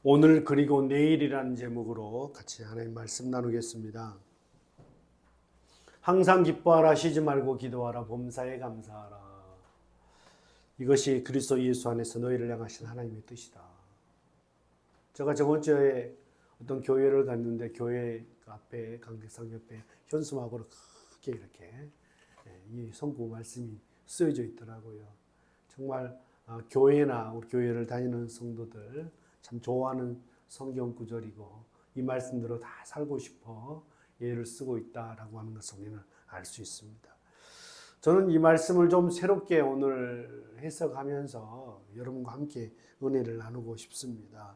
오늘 그리고 내일이라는 제목으로 같이 하나님 말씀 나누겠습니다. 항상 기뻐하라, 쉬지 말고 기도하라, 범사에 감사하라. 이것이 그리스도 예수 안에서 너희를 향하신 하나님의 뜻이다. 제가 저번 주에 어떤 교회를 갔는데 교회 앞에 강백상 옆에 현수막으로 크게 이렇게 이 성구 말씀이 쓰여져 있더라고요. 정말 교회나 우리 교회를 다니는 성도들 참 좋아하는 성경 구절이고 이 말씀대로 다 살고 싶어 예를 쓰고 있다라고 하는 것을 우리는 알 수 있습니다. 저는 이 말씀을 좀 새롭게 오늘 해석하면서 여러분과 함께 은혜를 나누고 싶습니다.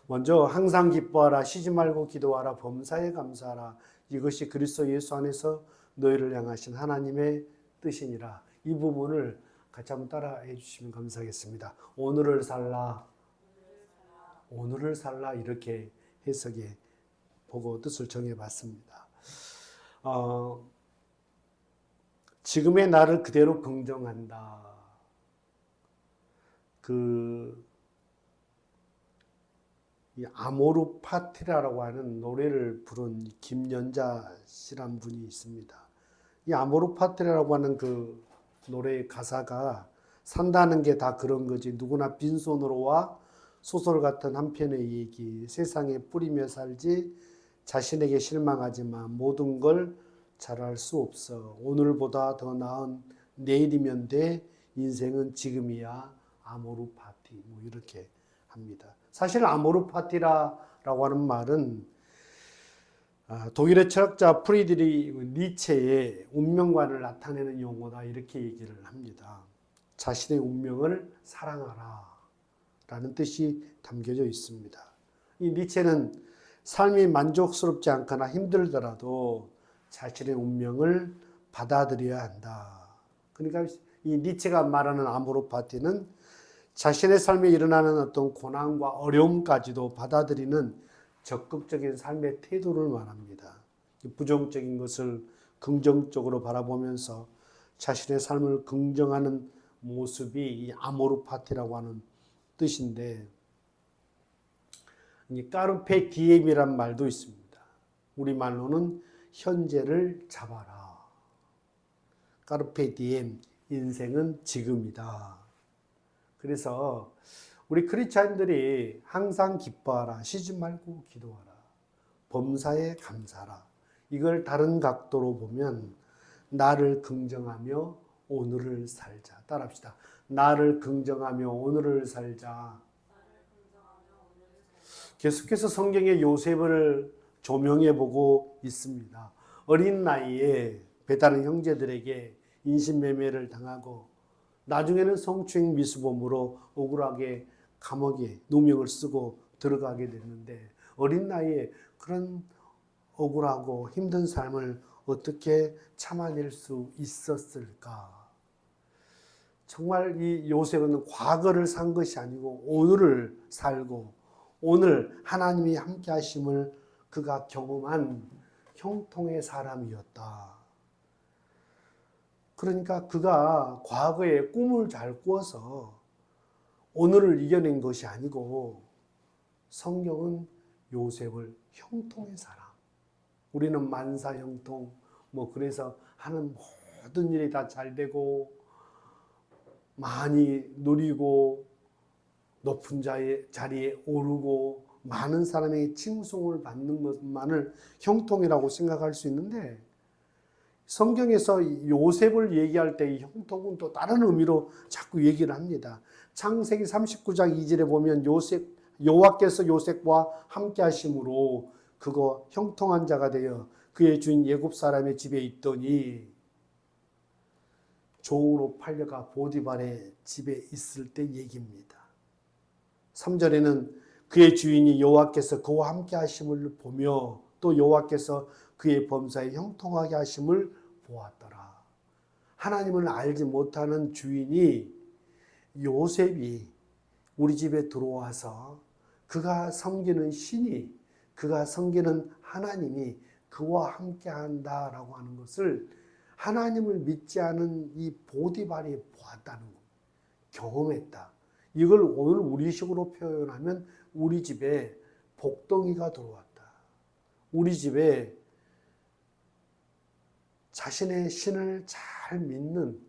먼저 항상 기뻐하라, 쉬지 말고 기도하라, 범사에 감사하라. 이것이 그리스도 예수 안에서 너희를 향하신 하나님의 뜻이니라. 이 부분을 같이 한번 따라해 주시면 감사하겠습니다. 오늘을 살라, 오늘을 살라 이렇게 해석해 보고 뜻을 정해 봤습니다. 지금의 나를 그대로 긍정한다. 이 아모르 파티라라고 하는 노래를 부른 김연자 씨란 분이 있습니다. 이 아모르 파티라라고 하는 그 노래의 가사가 산다는 게 다 그런 거지 누구나 빈손으로 와 소설 같은 한 편의 얘기 세상에 뿌리며 살지 자신에게 실망하지 마 모든 걸 잘할 수 없어 오늘보다 더 나은 내일이면 돼 인생은 지금이야 아모르 파티 뭐 이렇게 합니다. 사실 아모르 파티라고 하는 말은 독일의 철학자 프리드리히 니체의 운명관을 나타내는 용어다 이렇게 얘기를 합니다. 자신의 운명을 사랑하라 라는 뜻이 담겨져 있습니다. 이 니체는 삶이 만족스럽지 않거나 힘들더라도 자신의 운명을 받아들여야 한다. 그러니까 이 니체가 말하는 아모르 파티는 자신의 삶에 일어나는 어떤 고난과 어려움까지도 받아들이는 적극적인 삶의 태도를 말합니다. 부정적인 것을 긍정적으로 바라보면서 자신의 삶을 긍정하는 모습이 이 아모르 파티라고 하는 뜻인데 까르페 디엠이란 말도 있습니다. 우리말로는 현재를 잡아라. 까르페 디엠, 인생은 지금이다. 그래서 우리 크리스찬들이 항상 기뻐하라, 쉬지 말고 기도하라, 범사에 감사하라. 이걸 다른 각도로 보면 나를 긍정하며 오늘을 살자. 따라합시다. 나를 긍정하며 오늘을 살자. 계속해서 성경의 요셉을 조명해 보고 있습니다. 어린 나이에 배다른 형제들에게 인신매매를 당하고 나중에는 성추행 미수범으로 억울하게 감옥에 누명을 쓰고 들어가게 됐는데 어린 나이에 그런 억울하고 힘든 삶을 어떻게 참아낼 수 있었을까? 정말 이 요셉은 과거를 산 것이 아니고 오늘을 살고 오늘 하나님이 함께 하심을 그가 경험한 형통의 사람이었다. 그러니까 그가 과거에 꿈을 잘 꾸어서 오늘을 이겨낸 것이 아니고 성경은 요셉을 형통의 사람. 우리는 만사형통 뭐 그래서 하는 모든 일이 다 잘 되고 많이 누리고 높은 자리에 오르고 많은 사람에게 칭송을 받는 것만을 형통이라고 생각할 수 있는데 성경에서 요셉을 얘기할 때 이 형통은 또 다른 의미로 자꾸 얘기를 합니다. 창세기 39장 2절에 보면 여호와께서 요셉과 함께 하심으로 그거 형통한 자가 되어 그의 주인 애굽 사람의 집에 있더니 종으로 팔려가 보디발의 집에 있을 때 얘기입니다. 3절에는 그의 주인이 여호와께서 그와 함께 하심을 보며 또 여호와께서 그의 범사에 형통하게 하심을 보았더라. 하나님을 알지 못하는 주인이 요셉이 우리 집에 들어와서 그가 섬기는 신이 그가 섬기는 하나님이 그와 함께 한다라고 하는 것을 하나님을 믿지 않은 이 보디발이 보았다는 것, 경험했다. 이걸 오늘 우리식으로 표현하면 우리 집에 복덩이가 들어왔다. 우리 집에 자신의 신을 잘 믿는,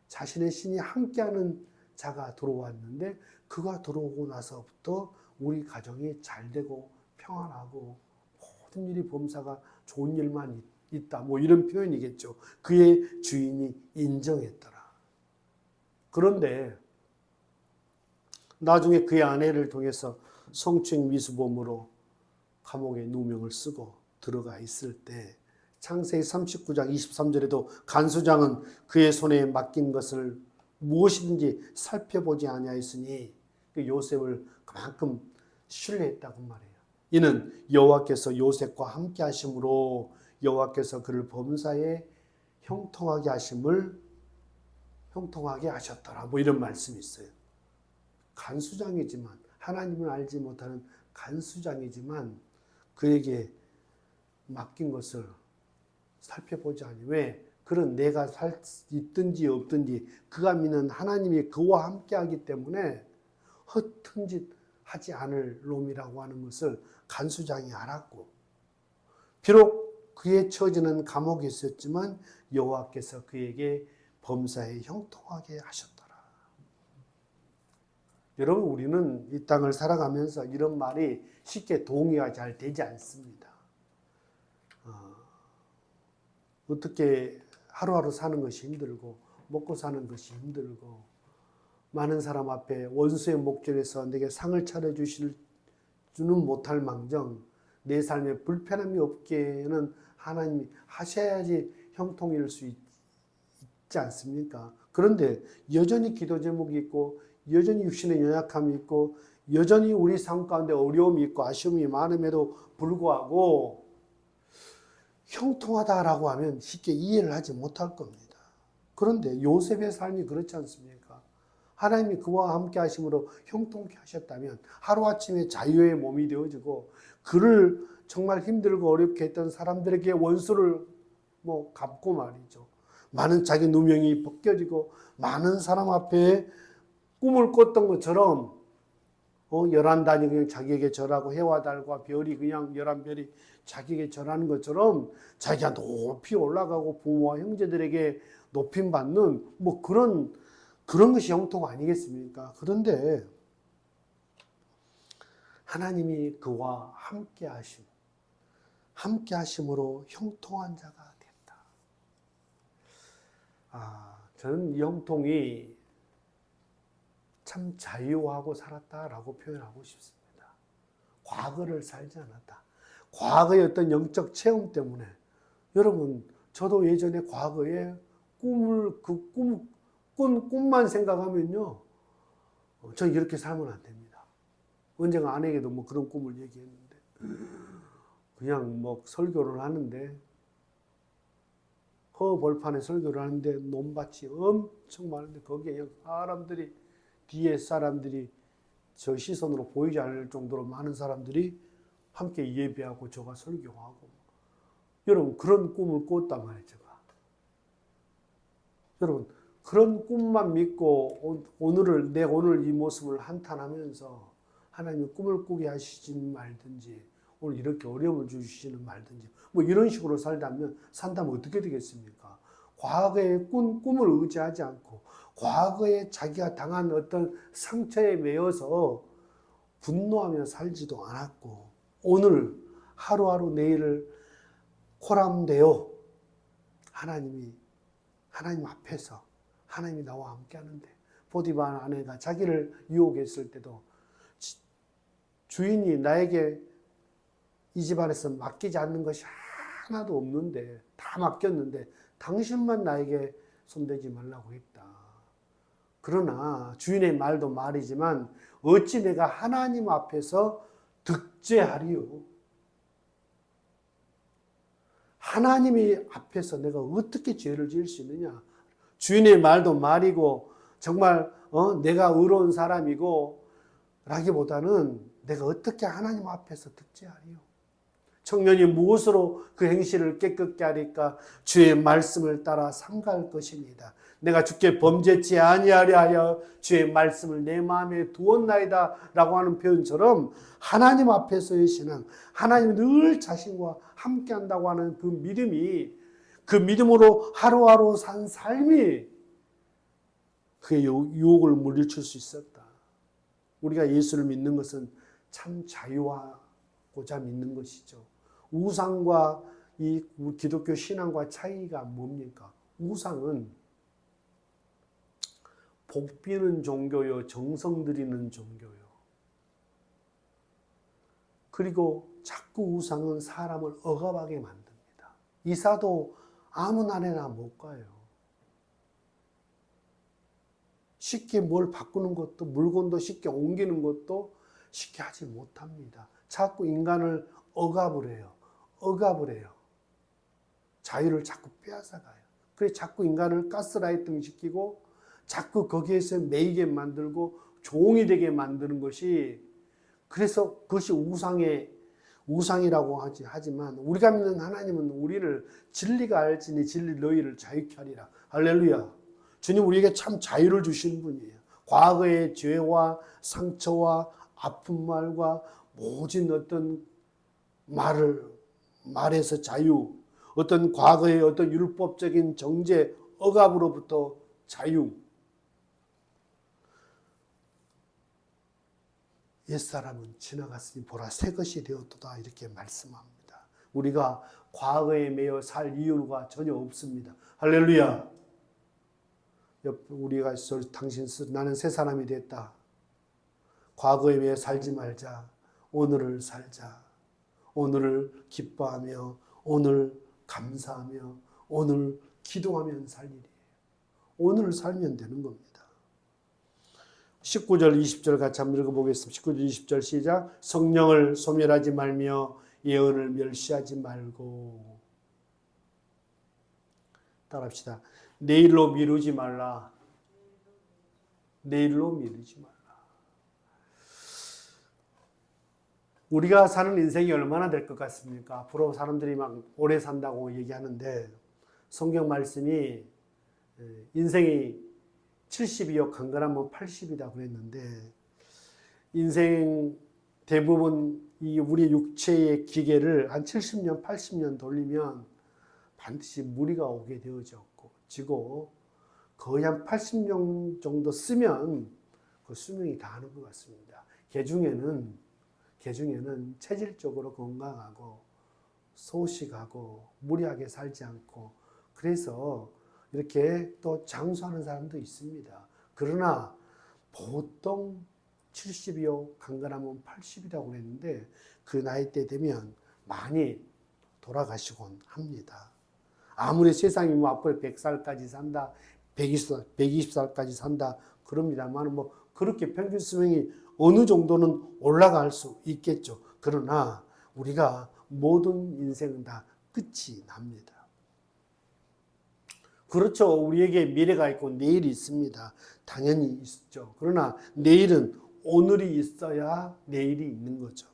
자신의 신이 함께하는 자가 들어왔는데, 그가 들어오고 나서부터 우리 가정이 잘 되고 평안하고 모든 일이 범사가 좋은 일만 있다. 뭐 이런 표현이겠죠. 그의 주인이 인정했더라. 그런데 나중에 그의 아내를 통해서 성추행 미수범으로 감옥에 누명을 쓰고 들어가 있을 때 창세기 39장 23절에도 간수장은 그의 손에 맡긴 것을 무엇이든지 살펴보지 아니하였으니 요셉을 그만큼 신뢰했다고 말해요. 이는 여호와께서 요셉과 함께 하심으로 여호와께서 그를 범사에 형통하게 하셨더라. 뭐 이런 말씀이 있어요. 간수장이지만, 하나님을 알지 못하는 간수장이지만 그에게 맡긴 것을 살펴보지 않니. 왜? 그런 내가 있든지 없든지 그가 믿는 하나님이 그와 함께하기 때문에 허튼 짓 하지 않을 놈이라고 하는 것을 간수장이 알았고, 비록 그의 처지는 감옥에 있었지만 여호와께서 그에게 범사에 형통하게 하셨더라. 여러분, 우리는 이 땅을 살아가면서 이런 말이 쉽게 동의가 잘 되지 않습니다. 어떻게 하루하루 사는 것이 힘들고 먹고 사는 것이 힘들고 많은 사람 앞에 원수의 목전에서 내게 상을 차려주지는 못할 망정 내 삶에 불편함이 없게는 하나님이 하셔야지 형통일 수 있지 않습니까? 그런데 여전히 기도 제목이 있고 여전히 육신의 연약함이 있고 여전히 우리 삶 가운데 어려움이 있고 아쉬움이 많음에도 불구하고 형통하다라고 하면 쉽게 이해를 하지 못할 겁니다. 그런데 요셉의 삶이 그렇지 않습니까? 하나님이 그와 함께 하심으로 형통케 하셨다면 하루아침에 자유의 몸이 되어지고 그를 정말 힘들고 어렵게 했던 사람들에게 원수를 갚고 말이죠. 많은 자기 누명이 벗겨지고 많은 사람 앞에 꿈을 꿨던 것처럼 11단이 그냥 자기에게 절하고 해와 달과 별이 그냥 11별이 자기에게 절하는 것처럼 자기가 높이 올라가고 부모와 형제들에게 높임받는 그런 것이 형통 아니겠습니까? 그런데 하나님이 그와 함께 하심으로 형통한 자가 됐다. 저는 이 형통이 참 자유하고 살았다라고 표현하고 싶습니다. 과거를 살지 않았다. 과거의 어떤 영적 체험 때문에 여러분, 저도 예전에 과거에 꿈만 생각하면요, 전 이렇게 살면 안 됩니다. 언젠가 아내에게도 그런 꿈을 얘기했는데 그냥 설교를 하는데 벌판에 설교를 하는데 논밭이 엄청 많은데 거기에 뒤에 사람들이 저 시선으로 보이지 않을 정도로 많은 사람들이 함께 예배하고 저가 설교하고 여러분 그런 꿈을 꿨단 말이에요. 제가. 여러분 그런 꿈만 믿고 오늘 이 모습을 한탄하면서 하나님이 꿈을 꾸게 하시진 말든지 오늘 이렇게 어려움을 주시는 말든지 이런 식으로 산다면 어떻게 되겠습니까? 과거의 꿈을 의지하지 않고 과거에 자기가 당한 어떤 상처에 매여서 분노하며 살지도 않았고 오늘 하루하루 내일을 코람되어 하나님 앞에서 하나님이 나와 함께 하는데 보디발 아내가 자기를 유혹했을 때도 주인이 나에게 이 집안에서 맡기지 않는 것이 하나도 없는데 다 맡겼는데 당신만 나에게 손대지 말라고 했다. 그러나 주인의 말도 말이지만 어찌 내가 하나님 앞에서 득죄하리요. 하나님이 앞에서 내가 어떻게 죄를 지을 수 있느냐. 주인의 말도 말이고 정말 내가 의로운 사람이고 라기보다는 내가 어떻게 하나님 앞에서 득죄하리요. 청년이 무엇으로 그 행실을 깨끗게 하리까? 주의 말씀을 따라 삼갈 것입니다. 내가 주께 범죄치 아니하려 하여 주의 말씀을 내 마음에 두었나이다 라고 하는 표현처럼 하나님 앞에서의 신앙, 하나님이 늘 자신과 함께 한다고 하는 그 믿음이, 그 믿음으로 하루하루 산 삶이 그의 유혹을 물리칠 수 있었다. 우리가 예수를 믿는 것은 참 자유하고자 믿는 것이죠. 우상과 이 기독교 신앙과 차이가 뭡니까? 우상은 복 비는 종교요, 정성 들이는 종교요. 그리고 자꾸 우상은 사람을 억압하게 만듭니다. 이사도 아무 날에나 못 가요. 쉽게 뭘 바꾸는 것도, 물건도 쉽게 옮기는 것도 쉽게 하지 못합니다. 자꾸 인간을 억압을 해요. 억압을 해요. 자유를 자꾸 빼앗아가요. 그래서 자꾸 인간을 가스라이팅 시키고 자꾸 거기에서 매이게 만들고 종이 되게 만드는 것이, 그래서 그것이 우상이라고 하지만 우리가 믿는 하나님은 우리를 진리가 알지니 진리 너희를 자유케 하리라. 할렐루야. 주님 우리에게 참 자유를 주시는 분이에요. 과거의 죄와 상처와 아픈 말과 모진 어떤 말에서 자유, 어떤 과거의 어떤 율법적인 정죄, 억압으로부터 자유. 옛사람은 지나갔으니 보라 새 것이 되었도다 이렇게 말씀합니다. 우리가 과거에 매여 살 이유가 전혀 없습니다. 할렐루야. 우리가 당신 나는 새 사람이 됐다. 과거에 매여 살지 말자. 오늘을 살자. 오늘을 기뻐하며 오늘 감사하며 오늘 기도하면 살 일이에요. 오늘을 살면 되는 겁니다. 19절 20절 같이 한번 읽어보겠습니다. 19절 20절 시작. 성령을 소멸하지 말며 예언을 멸시하지 말고. 따라합시다. 내일로 미루지 말라. 내일로 미루지 말라. 우리가 사는 인생이 얼마나 될 것 같습니까? 앞으로 사람들이 막 오래 산다고 얘기하는데 성경 말씀이 인생이 70이요 강건하면 80이다 그랬는데, 인생 대부분 이 우리 육체의 기계를 한 70년 80년 돌리면 반드시 무리가 오게 되어지고 거의 한 80년 정도 쓰면 그 수명이 다하는 것 같습니다. 개중에는 체질적으로 건강하고 소식하고 무리하게 살지 않고, 그래서 이렇게 또 장수하는 사람도 있습니다. 그러나 보통 70이요 강건하면 80이라고 그랬는데 그 나이대 되면 많이 돌아가시곤 합니다. 아무리 세상이 뭐 앞으로 100살까지 산다, 120살까지 산다 그럽니다만 뭐 그렇게 평균 수명이 어느 정도는 올라갈 수 있겠죠. 그러나 우리가 모든 인생은 다 끝이 납니다. 그렇죠. 우리에게 미래가 있고 내일이 있습니다. 당연히 있죠. 그러나 내일은 오늘이 있어야 내일이 있는 거죠.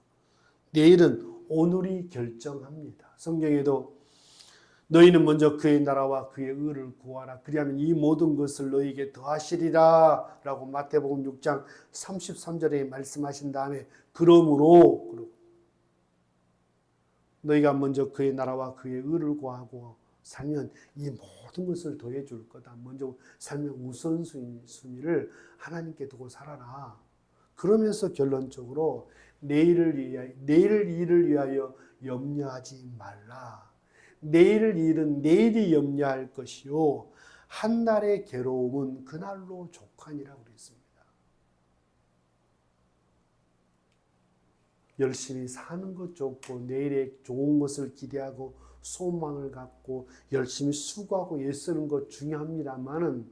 내일은 오늘이 결정합니다. 성경에도 너희는 먼저 그의 나라와 그의 의를 구하라. 그리하면 이 모든 것을 너희에게 더하시리라 라고 마태복음 6장 33절에 말씀하신 다음에 그러므로 너희가 먼저 그의 나라와 그의 의를 구하고 살면 이 모든 것을 더해 줄 거다. 먼저 삶의 우선순위를 하나님께 두고 살아라. 그러면서 결론적으로 내일 일을 위하여 염려하지 말라. 내일 일은 내일이 염려할 것이요 한 날의 괴로움은 그날로 족하니라고 그랬습니다. 열심히 사는 것 좋고 내일의 좋은 것을 기대하고 소망을 갖고 열심히 수고하고 애쓰는 것 중요합니다만은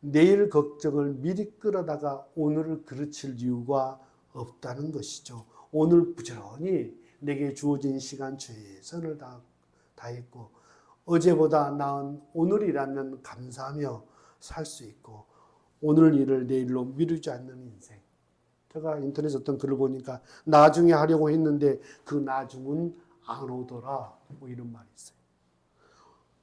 내일 걱정을 미리 끌어다가 오늘을 그르칠 이유가 없다는 것이죠. 오늘 부지런히 내게 주어진 시간 최선을 다했고 어제보다 나은 오늘이라면 감사하며 살 수 있고 오늘 일을 내일로 미루지 않는 인생. 제가 인터넷에 어떤 글을 보니까 나중에 하려고 했는데 그 나중은 안 오더라. 뭐 이런 말이 있어요.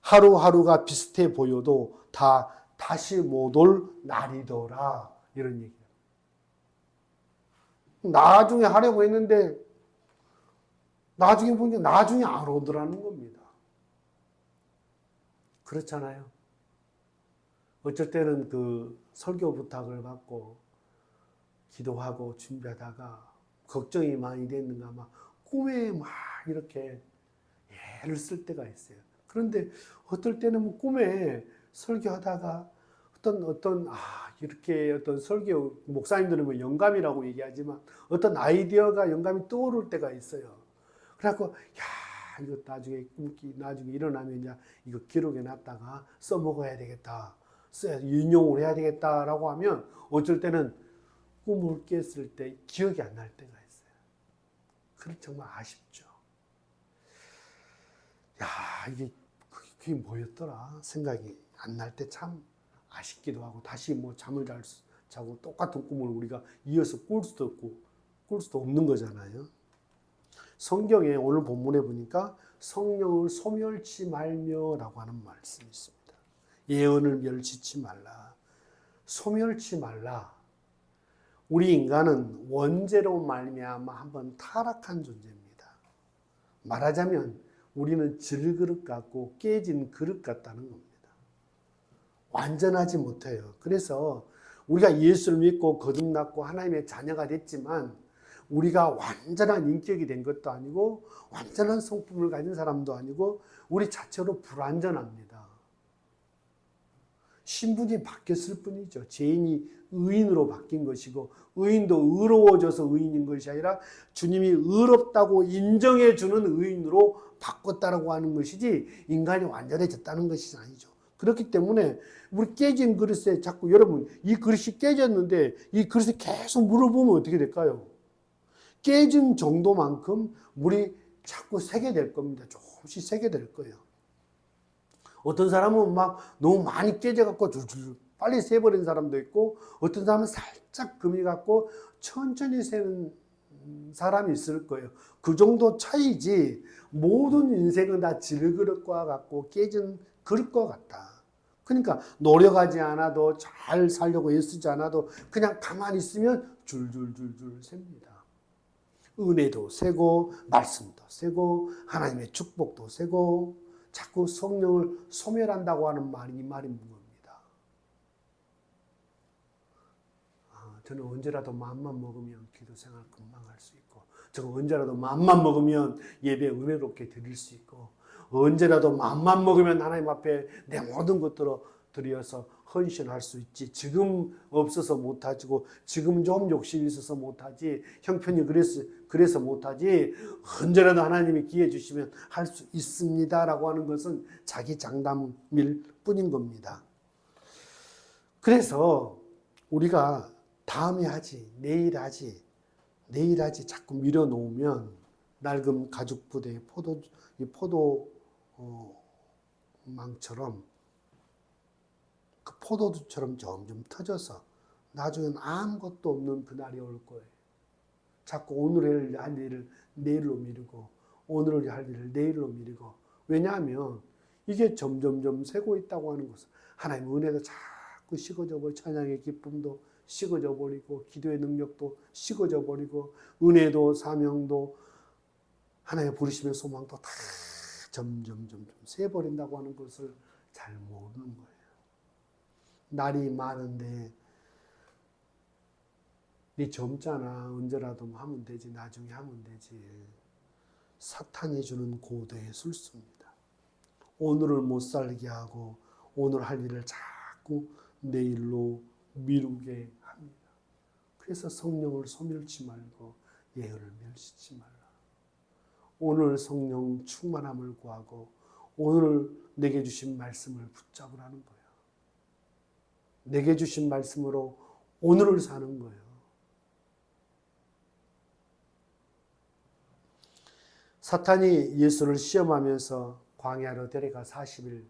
하루하루가 비슷해 보여도 다 다시 못 올 날이더라. 이런 얘기예요. 나중에 하려고 했는데 나중에 보니까 나중에 안 오더라는 겁니다. 그렇잖아요. 어쩔 때는 그 설교 부탁을 받고 기도하고 준비하다가 걱정이 많이 됐는가 막 꿈에 막 이렇게 애를 쓸 때가 있어요. 그런데 어떨 때는 뭐 꿈에 설교하다가 이렇게 어떤 설교 목사님들은 뭐 영감이라고 얘기하지만 어떤 아이디어가 영감이 떠오를 때가 있어요. 그래갖고 이거 나중에 일어나면 이제 이거 기록해 놨다가 써먹어야 되겠다. 인용을 해야 되겠다라고 하면 어쩔 때는 꿈을 깼을 때 기억이 안 날 때가 있어요. 그럼 정말 아쉽죠. 그게 뭐였더라 생각이 안 날 때 참 아쉽기도 하고 다시 뭐 잠을 자고 똑같은 꿈을 우리가 이어서 꿀 수도 없는 거잖아요. 성경에 오늘 본문에 보니까 성령을 소멸치 말며라고 하는 말씀이 있습니다. 예언을 멸치지 말라. 소멸치 말라. 우리 인간은 원죄로 말미암아 한번 타락한 존재입니다. 말하자면 우리는 질그릇 같고 깨진 그릇 같다는 겁니다. 완전하지 못해요. 그래서 우리가 예수를 믿고 거듭났고 하나님의 자녀가 됐지만 우리가 완전한 인격이 된 것도 아니고 완전한 성품을 가진 사람도 아니고 우리 자체로 불완전합니다. 신분이 바뀌었을 뿐이죠. 죄인이 의인으로 바뀐 것이고 의인도 의로워져서 의인인 것이 아니라 주님이 의롭다고 인정해 주는 의인으로 바꿨다라고 하는 것이지 인간이 완전해졌다는 것이 아니죠. 그렇기 때문에 우리 깨진 그릇에 자꾸 여러분 이 그릇이 깨졌는데 이 그릇에 계속 물을 부으면 어떻게 될까요? 깨진 정도만큼 물이 자꾸 새게 될 겁니다. 조금씩 새게 될 거예요. 어떤 사람은 막 너무 많이 깨져갖고 줄줄 빨리 새버린 사람도 있고 어떤 사람은 살짝 금이 갖고 천천히 새는 사람이 있을 거예요. 그 정도 차이지 모든 인생은 다 질그릇과 같고 깨진 그릇과 같다. 그러니까 노력하지 않아도 잘 살려고 애쓰지 않아도 그냥 가만히 있으면 줄줄줄줄 셉니다. 은혜도 세고 말씀도 세고 하나님의 축복도 세고 자꾸 성령을 소멸한다고 하는 말이 이 말인 겁니다. 저는 언제라도 마음만 먹으면 기도 생활 금방 할 수 있고 저는 언제라도 마음만 먹으면 예배 은혜롭게 드릴 수 있고 언제라도 마음만 먹으면 하나님 앞에 내 모든 것들을 드려서 헌신할 수 있지. 지금 없어서 못하고 지금 좀 욕심이 있어서 못하지. 형편이 그래서 못하지. 언제라도 하나님이 기회 주시면 할 수 있습니다라고 하는 것은 자기 장담일 뿐인 겁니다. 그래서 우리가 다음에 하지, 내일 하지 자꾸 밀어놓으면 낡은 가죽 부대의 포도망처럼 그 포도주처럼 점점 터져서 나중엔 아무것도 없는 그날이 올 거예요. 자꾸 오늘 할 일을 내일로 미루고 오늘 할 일을 내일로 미루고 왜냐하면 이게 점점점 새고 있다고 하는 것은 하나님의 은혜도 자꾸 식어져 버리고 찬양의 기쁨도 식어져 버리고 기도의 능력도 식어져 버리고 은혜도 사명도 하나님의 부르심의 소망도 다 점점 새버린다고 하는 것을 잘 모르는 거예요. 날이 많은데 네 젊잖아. 언제라도 하면 되지. 나중에 하면 되지. 사탄이 주는 고도의 술수입니다. 오늘을 못 살게 하고 오늘 할 일을 자꾸 내일로 미루게 합니다. 그래서 성령을 소멸치 말고 예언을 멸시치 말라. 오늘 성령 충만함을 구하고 오늘 내게 주신 말씀을 붙잡으라는 거예요. 내게 주신 말씀으로 오늘을 사는 거예요. 사탄이 예수를 시험하면서 광야로 데려가 40일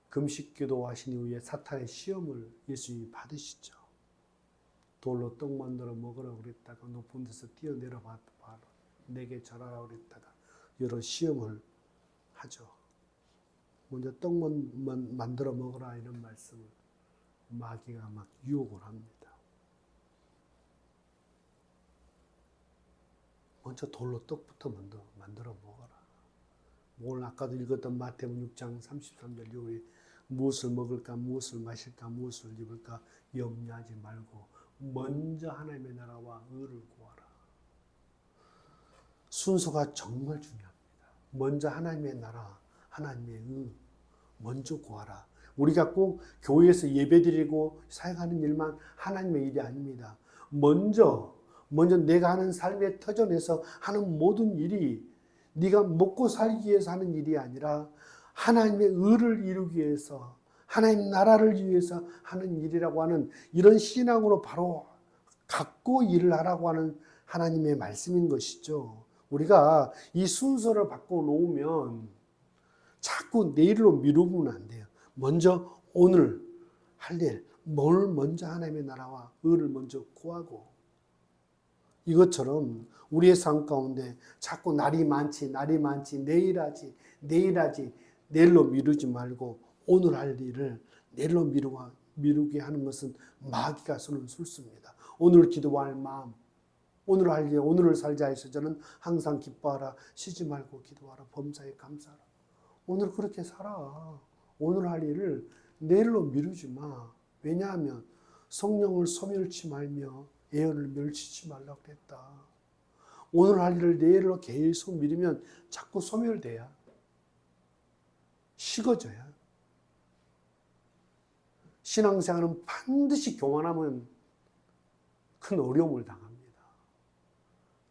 금식 기도하신 이후에 사탄의 시험을 예수님이 받으시죠. 돌로 떡 만들어 먹으라 그랬다가 높은 데서 뛰어내려 봐라. 내게 절하라 그랬다가 여러 시험을 하죠. 먼저 떡만 만들어 먹으라 이런 말씀을 마귀가 막 유혹을 합니다. 먼저 돌로 떡부터 먼저 만들어 먹어라. 오늘 아까도 읽었던 마태복음 6장 33절 이후에 무엇을 먹을까, 무엇을 마실까, 무엇을 입을까 염려하지 말고 먼저 하나님의 나라와 의를 구하라. 순서가 정말 중요합니다. 먼저 하나님의 나라, 하나님의 의 먼저 구하라. 우리가 꼭 교회에서 예배드리고 사역하는 일만 하나님의 일이 아닙니다. 먼저 내가 하는 삶의 터전에서 하는 모든 일이 네가 먹고 살기 위해서 하는 일이 아니라 하나님의 의를 이루기 위해서 하나님 나라를 위해서 하는 일이라고 하는 이런 신앙으로 바로 갖고 일을 하라고 하는 하나님의 말씀인 것이죠. 우리가 이 순서를 바꿔놓으면 자꾸 내일로 미루면 안 돼요. 먼저 오늘 할 일, 뭘 먼저 하나님의 나라와 의를 먼저 구하고 이것처럼 우리의 삶 가운데 자꾸 날이 많지 내일 하지 내일로 미루지 말고 오늘 할 일을 내일로 미루게 하는 것은 마귀가 손을 술습니다. 오늘 기도할 마음, 오늘 할 일, 오늘을 살자 해서 저는 항상 기뻐하라, 쉬지 말고 기도하라, 범사에 감사하라. 오늘 그렇게 살아. 오늘 할 일을 내일로 미루지 마. 왜냐하면 성령을 소멸치 말며 예언을 멸치지 말라고 그랬다. 오늘 할 일을 내일로 계속 미루면 자꾸 소멸돼야 식어져야. 신앙생활은 반드시 교만하면 큰 어려움을 당합니다.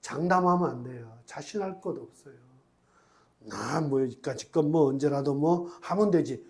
장담하면 안 돼요. 자신할 것 없어요. 나 여기까지껏 언제라도 하면 되지.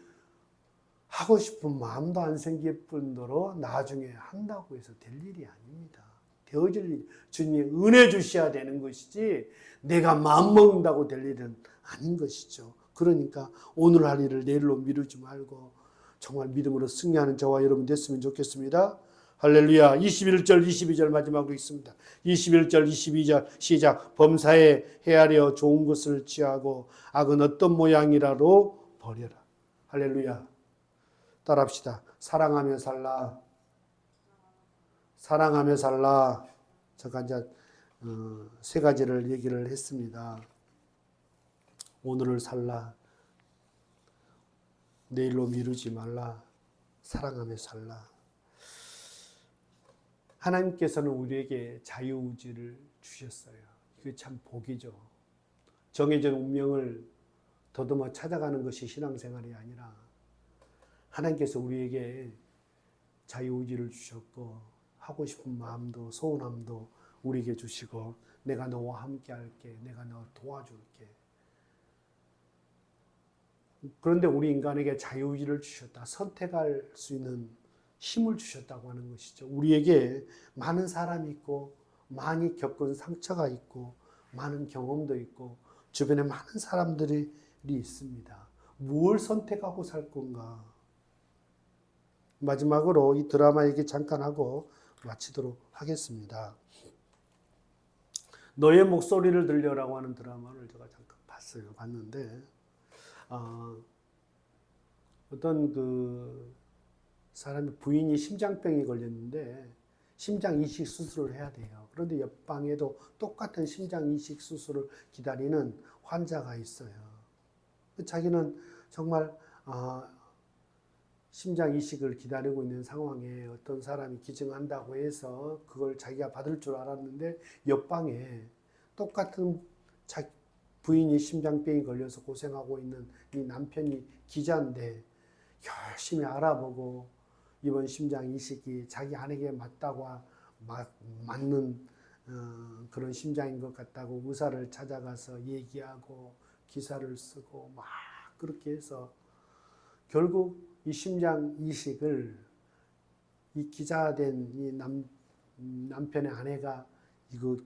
하고 싶은 마음도 안 생길 뿐더러 나중에 한다고 해서 될 일이 아닙니다. 되어질 일, 주님이 은혜 주셔야 되는 것이지 내가 마음먹는다고 될 일은 아닌 것이죠. 그러니까 오늘 할 일을 내일로 미루지 말고 정말 믿음으로 승리하는 저와 여러분 됐으면 좋겠습니다. 할렐루야. 21절 22절 마지막으로 있습니다. 21절 22절 시작. 범사에 헤아려 좋은 것을 취하고 악은 어떤 모양이라도 버려라. 할렐루야. 따라합시다. 사랑하며 살라. 사랑하며 살라. 제가 이제 세 가지를 얘기를 했습니다. 오늘을 살라. 내일로 미루지 말라. 사랑하며 살라. 하나님께서는 우리에게 자유의지를 주셨어요. 이게 참 복이죠. 정해진 운명을 더듬어 찾아가는 것이 신앙생활이 아니라 하나님께서 우리에게 자유의지를 주셨고 하고 싶은 마음도 소원함도 우리에게 주시고 내가 너와 함께 할게. 내가 너 도와줄게. 그런데 우리 인간에게 자유의지를 주셨다. 선택할 수 있는 힘을 주셨다고 하는 것이죠. 우리에게 많은 사람이 있고 많이 겪은 상처가 있고 많은 경험도 있고 주변에 많은 사람들이 있습니다. 무엇을 선택하고 살 건가? 마지막으로 이 드라마 얘기 잠깐 하고 마치도록 하겠습니다. 너의 목소리를 들려라고 하는 드라마를 제가 잠깐 봤는데 어떤 사람이 부인이 심장병이 걸렸는데 심장 이식 수술을 해야 돼요. 그런데 옆방에도 똑같은 심장 이식 수술을 기다리는 환자가 있어요. 자기는 정말 심장 이식을 기다리고 있는 상황에 어떤 사람이 기증한다고 해서 그걸 자기가 받을 줄 알았는데 옆방에 똑같은 부인이 심장병이 걸려서 고생하고 있는 이 남편이 기자인데 열심히 알아보고 이번 심장 이식이 자기 아내에게 맞는 그런 심장인 것 같다고 의사를 찾아가서 얘기하고 기사를 쓰고 막 그렇게 해서 결국 이 심장 이식을 이 기자된 이 남편의 아내가 이거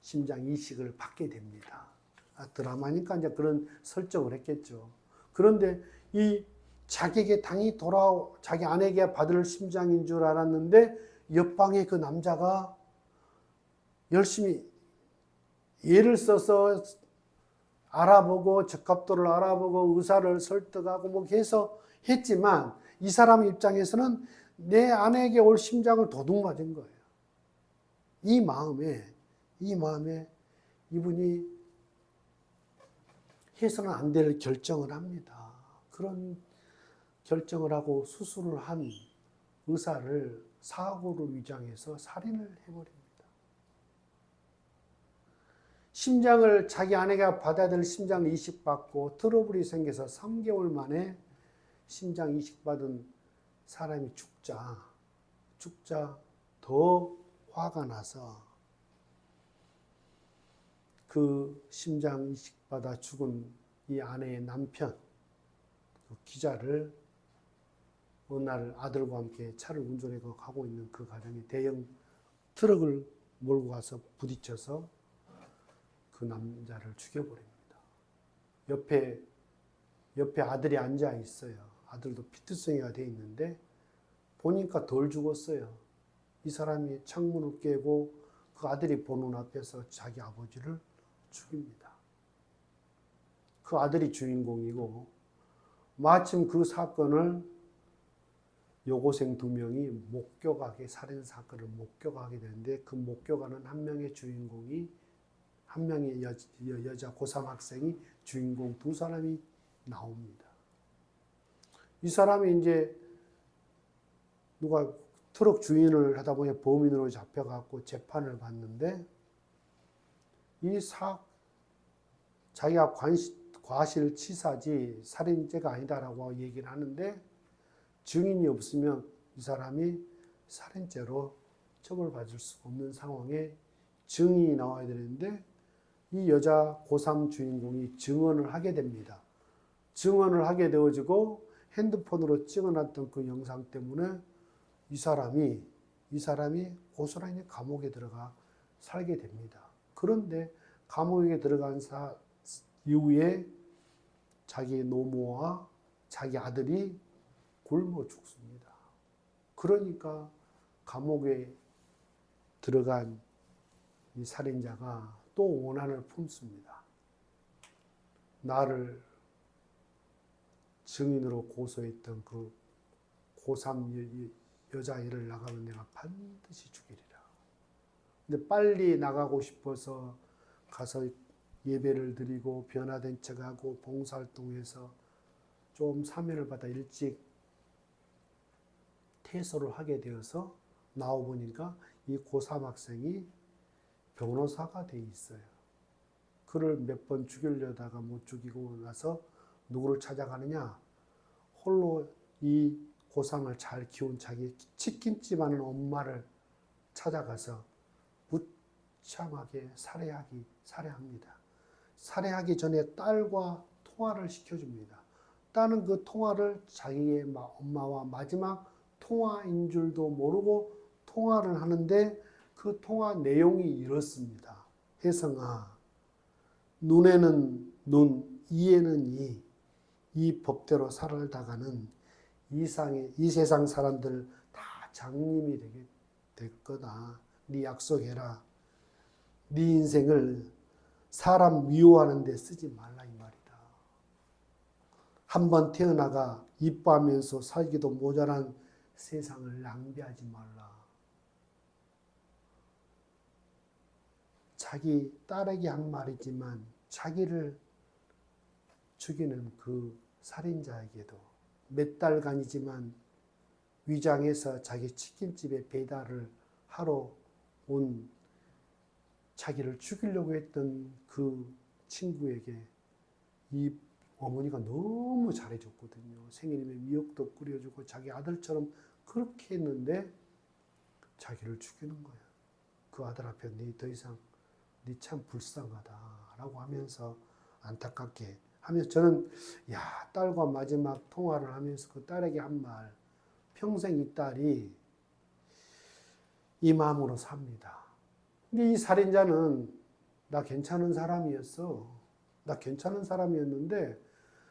심장 이식을 받게 됩니다. 드라마니까 이제 그런 설정을 했겠죠. 그런데 이 자기에게 당이 자기 아내에게 받을 심장인 줄 알았는데 옆방의 그 남자가 열심히 애를 써서 알아보고 적합도를 알아보고 의사를 설득하고 뭐 해서 했지만 이 사람 입장에서는 내 아내에게 올 심장을 도둑 맞은 거예요. 이 마음에 이분이 해서는 안 될 결정을 합니다. 그런 결정을 하고 수술을 한 의사를 사고로 위장해서 살인을 해버립니다. 심장을 자기 아내가 받아야 될 심장을 이식받고 트러블이 생겨서 3개월 만에 심장 이식받은 사람이 죽자 더 화가 나서 그 심장 이식받아 죽은 이 아내의 남편 그 기자를 어느 날 아들과 함께 차를 운전해 가고 있는 그 가정에 대형 트럭을 몰고 가서 부딪혀서 그 남자를 죽여버립니다. 옆에 아들이 앉아 있어요. 아들도 피투성이가 돼 있는데 보니까 덜 죽었어요. 이 사람이 창문을 깨고 그 아들이 보는 앞에서 자기 아버지를 죽입니다. 그 아들이 주인공이고 마침 그 사건을 여고생 2명이 목격하게 살인사건을 목격하게 되는데 그 목격하는 한 명의 주인공이 한 명의 여자 고3 학생이 주인공 2사람이 나옵니다. 이 사람이 이제 누가 트럭 주인을 하다 보니 범인으로 잡혀갖고 재판을 받는데 자기가 과실치사지 살인죄가 아니다라고 얘기를 하는데 증인이 없으면 이 사람이 살인죄로 처벌받을 수 없는 상황에 증인이 나와야 되는데 이 여자 고3 주인공이 증언을 하게 됩니다. 증언을 하게 되어지고 핸드폰으로 찍어놨던 그 영상 때문에 이 사람이 고스란히 감옥에 들어가 살게 됩니다. 그런데 감옥에 들어간 이후에 자기 노모와 자기 아들이 굶어 죽습니다. 그러니까 감옥에 들어간 이 살인자가 또 원한을 품습니다. 나를 증인으로 고소했던 그 고3 여자애를 나가면 내가 반드시 죽이리라. 근데 빨리 나가고 싶어서 가서 예배를 드리고 변화된 척하고 봉사활동해서 좀 사면을 받아 일찍 퇴소를 하게 되어서 나와보니까 이 고3 학생이 변호사가 돼 있어요. 그를 몇 번 죽이려다가 못 죽이고 나서 누구를 찾아가느냐? 홀로 이 고3을 잘 키운 자기 치킨집 하는 엄마를 찾아가서 무참하게 살해합니다. 살해하기 전에 딸과 통화를 시켜줍니다. 딸은 그 통화를 자기의 엄마와 마지막 통화인 줄도 모르고 통화를 하는데 그 통화 내용이 이렇습니다. 혜성아, 눈에는 눈, 이에는 이 법대로 살아가는 이 세상 사람들 다 장님이 되게 될 거다. 네 약속해라. 네 인생을 사람 미워하는 데 쓰지 말라 이 말이다. 한번 태어나가 이뻐하면서 살기도 모자란 세상을 낭비하지 말라. 자기 딸에게 한 말이지만 자기를 죽이는 그 살인자에게도 몇 달간이지만 위장해서 자기 치킨집에 배달을 하러 온 자기를 죽이려고 했던 그 친구에게 이 어머니가 너무 잘해줬거든요. 생일이면 미역도 끓여주고 자기 아들처럼 그렇게 했는데 자기를 죽이는 거야. 그 아들 앞에 더 이상 네 참 불쌍하다라고 하면서 안타깝게 하면서 저는 딸과 마지막 통화를 하면서 그 딸에게 한 말, 평생 이 딸이 이 마음으로 삽니다. 근데 이 살인자는 나 괜찮은 사람이었어. 나 괜찮은 사람이었는데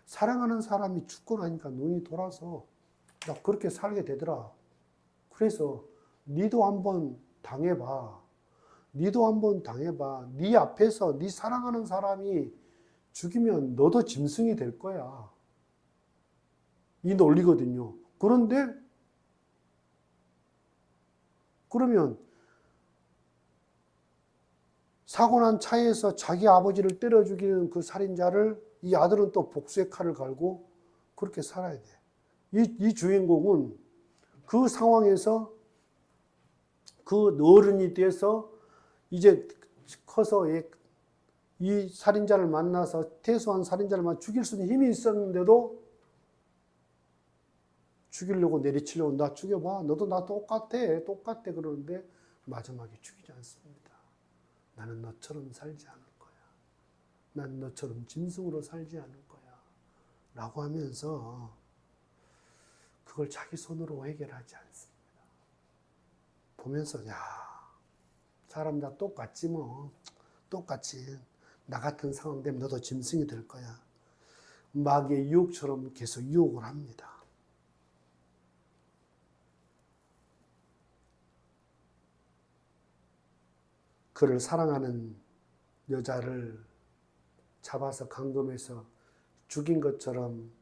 사랑하는 사람이 죽고 나니까 눈이 돌아서 나 그렇게 살게 되더라. 그래서 니도 한번 당해봐. 니도 한번 당해봐. 니 앞에서 니 사랑하는 사람이 죽이면 너도 짐승이 될 거야. 이 논리거든요. 그런데 그러면 사고 난 차에서 자기 아버지를 때려 죽이는 그 살인자를 이 아들은 또 복수의 칼을 갈고 그렇게 살아야 돼. 이 주인공은 그 상황에서 그 어른이 돼서 이제 커서 이 살인자를 만나서 퇴소한 살인자를 만나 죽일 수 있는 힘이 있었는데도 죽이려고 내리치려고 나 죽여봐. 너도 나 똑같아. 그러는데 마지막에 죽이지 않습니다. 나는 너처럼 살지 않을 거야. 난 너처럼 짐승으로 살지 않을 거야. 라고 하면서 그걸 자기 손으로 해결하지 않습니다. 보면서 야, 사람 다 똑같지 뭐. 똑같이 나 같은 상황 되면 너도 짐승이 될 거야. 마귀의 유혹처럼 계속 유혹을 합니다. 그를 사랑하는 여자를 잡아서 감금해서 죽인 것처럼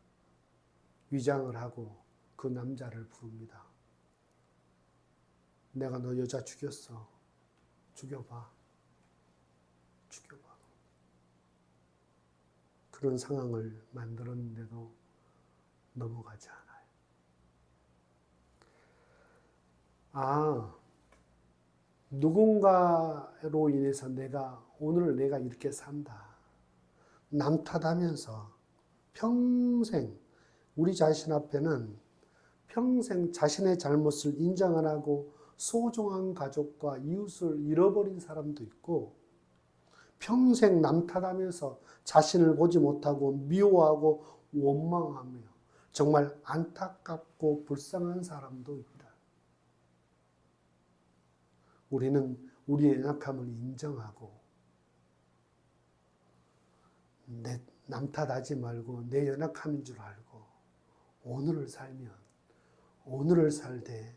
위장을 하고 그 남자를 부릅니다. 내가 너 여자 죽였어. 죽여봐. 그런 상황을 만들었는데도 넘어가지 않아요. 누군가로 인해서 오늘 내가 이렇게 산다. 남 탓하면서 평생 우리 자신 앞에는 평생 자신의 잘못을 인정 안 하고 소중한 가족과 이웃을 잃어버린 사람도 있고 평생 남 탓하면서 자신을 보지 못하고 미워하고 원망하며 정말 안타깝고 불쌍한 사람도 있다. 우리는 우리의 연약함을 인정하고 남 탓하지 말고 내 연약함인 줄 알고 오늘을 살면 오늘을 살되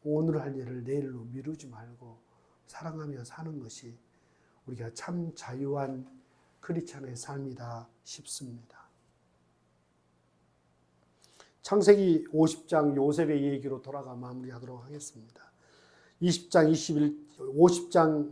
오늘 할 일을 내일로 미루지 말고 사랑하며 사는 것이 우리가 참 자유한 크리스찬의 삶이다 싶습니다. 창세기 50장 요셉의 얘기로 돌아가 마무리하도록 하겠습니다. 50장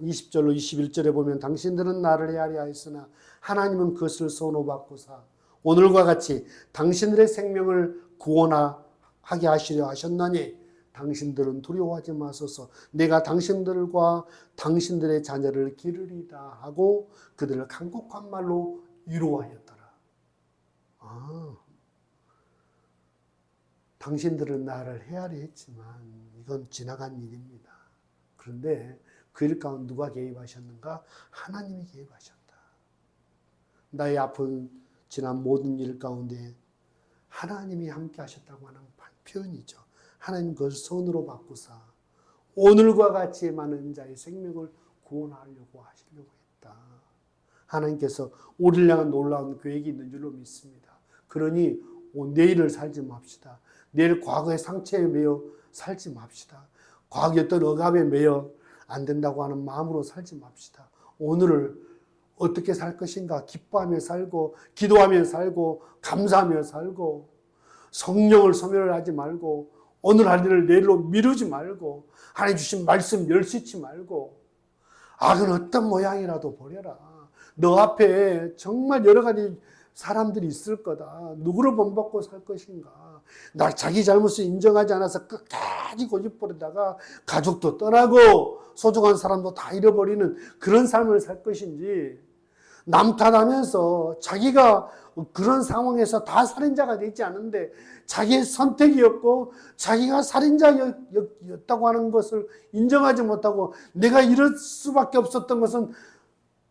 20절로 21절에 보면 당신들은 나를 헤아려 하였으나 하나님은 그것을 선호받고사 오늘과 같이 당신들의 생명을 구원하게 하시려 하셨나니 당신들은 두려워하지 마소서. 내가 당신들과 당신들의 자녀를 기르리다 하고 그들을 간곡한 말로 위로하였더라. 당신들은 나를 헤아려 했지만 이건 지나간 일입니다. 그런데 그 일 가운데 누가 개입하셨는가? 하나님이 개입하셨다. 나의 아픈 지난 모든 일 가운데 하나님이 함께 하셨다고 하는 표현이죠. 하나님 그것을 선으로 바꾸사 오늘과 같이 많은 자의 생명을 구원하려고 하시려고 했다. 하나님께서 우리를 향한 놀라운 계획이 있는 줄로 믿습니다. 그러니 내일을 살지 맙시다. 내일 과거의 상처에 매여 살지 맙시다. 과거의 어떤 억압에 매여 안 된다고 하는 마음으로 살지 맙시다. 오늘을 어떻게 살 것인가 기뻐하며 살고 기도하며 살고 감사하며 살고 성령을 소멸하지 말고 오늘 할 일을 내일로 미루지 말고 하나님 주신 말씀 멸시치 말고 악은 어떤 모양이라도 버려라. 너 앞에 정말 여러 가지 사람들이 있을 거다. 누구를 본받고 살 것인가. 나 자기 잘못을 인정하지 않아서 끝까지 고집부리다가 가족도 떠나고 소중한 사람도 다 잃어버리는 그런 삶을 살 것인지 남 탓하면서 자기가 그런 상황에서 다 살인자가 되지 않은데 자기의 선택이었고 자기가 살인자였다고 하는 것을 인정하지 못하고 내가 이럴 수밖에 없었던 것은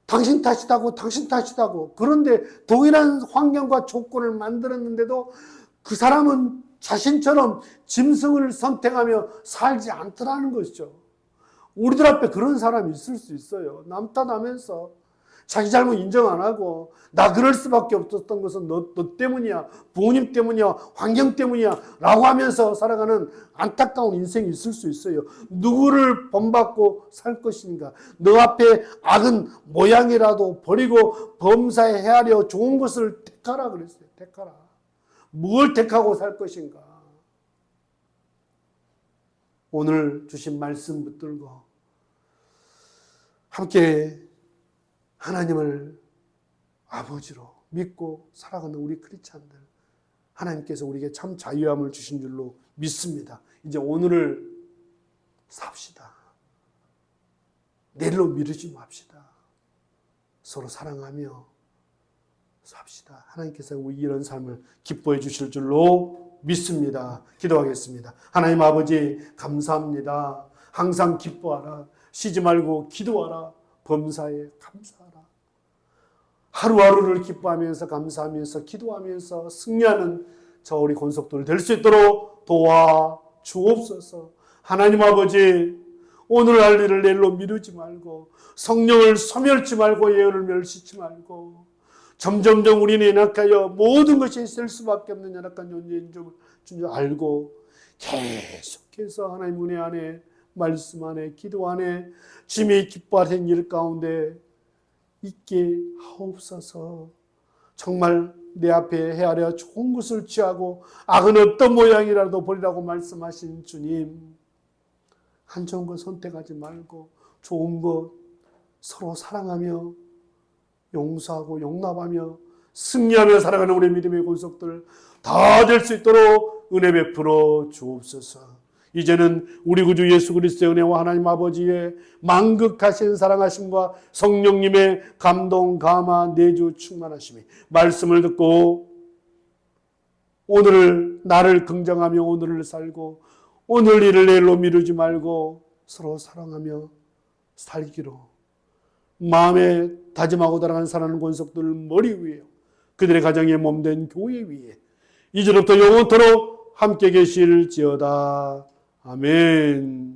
당신 탓이다고 그런데 동일한 환경과 조건을 만들었는데도 그 사람은 자신처럼 짐승을 선택하며 살지 않더라는 것이죠. 우리들 앞에 그런 사람이 있을 수 있어요. 남 탓하면서 자기 잘못 인정 안 하고 나 그럴 수밖에 없었던 것은 너 때문이야, 부모님 때문이야, 환경 때문이야 라고 하면서 살아가는 안타까운 인생이 있을 수 있어요. 누구를 본받고 살 것인가? 너 앞에 악은 모양이라도 버리고 범사에 헤아려 좋은 것을 택하라 그랬어요. 택하라. 뭘 택하고 살 것인가? 오늘 주신 말씀 붙들고 함께 하나님을 아버지로 믿고 살아가는 우리 크리스찬들, 하나님께서 우리에게 참 자유함을 주신 줄로 믿습니다. 이제 오늘을 삽시다. 내일로 미루지 맙시다. 서로 사랑하며 삽시다. 하나님께서 우리 이런 삶을 기뻐해 주실 줄로 믿습니다. 기도하겠습니다. 하나님 아버지 감사합니다. 항상 기뻐하라. 쉬지 말고 기도하라. 범사에 감사하라. 하루하루를 기뻐하면서 감사하면서 기도하면서 승리하는 저 우리 권속들 될 수 있도록 도와 주옵소서. 하나님 아버지, 오늘 할 일을 내일로 미루지 말고 성령을 소멸치 말고 예언을 멸시치 말고 점점점 우리는 연약하여 모든 것이 있을 수밖에 없는 연약한 존재인 줄 알고 계속해서 하나님 은혜 안에 말씀 안에 기도 안에 주님이 기뻐하시는 일 가운데 있게 하옵소서. 정말 내 앞에 헤아려 좋은 것을 취하고 악은 어떤 모양이라도 버리라고 말씀하신 주님, 안 좋은 것 선택하지 말고 좋은 것 서로 사랑하며 용서하고 용납하며 승리하며 살아가는 우리 믿음의 권속들 다 될 수 있도록 은혜 베풀어 주옵소서. 이제는 우리 구주 예수 그리스도의 은혜와 하나님 아버지의 만극하신 사랑하심과 성령님의 감동, 감화, 내주 충만하심이 말씀을 듣고 오늘을 나를 긍정하며 오늘을 살고 오늘 일을 내일로 미루지 말고 서로 사랑하며 살기로 마음에 다짐하고 달아가는 사랑하는 권속들 머리 위에 그들의 가정의 몸된 교회 위에 이제부터 영원토록 함께 계실지어다. 아멘.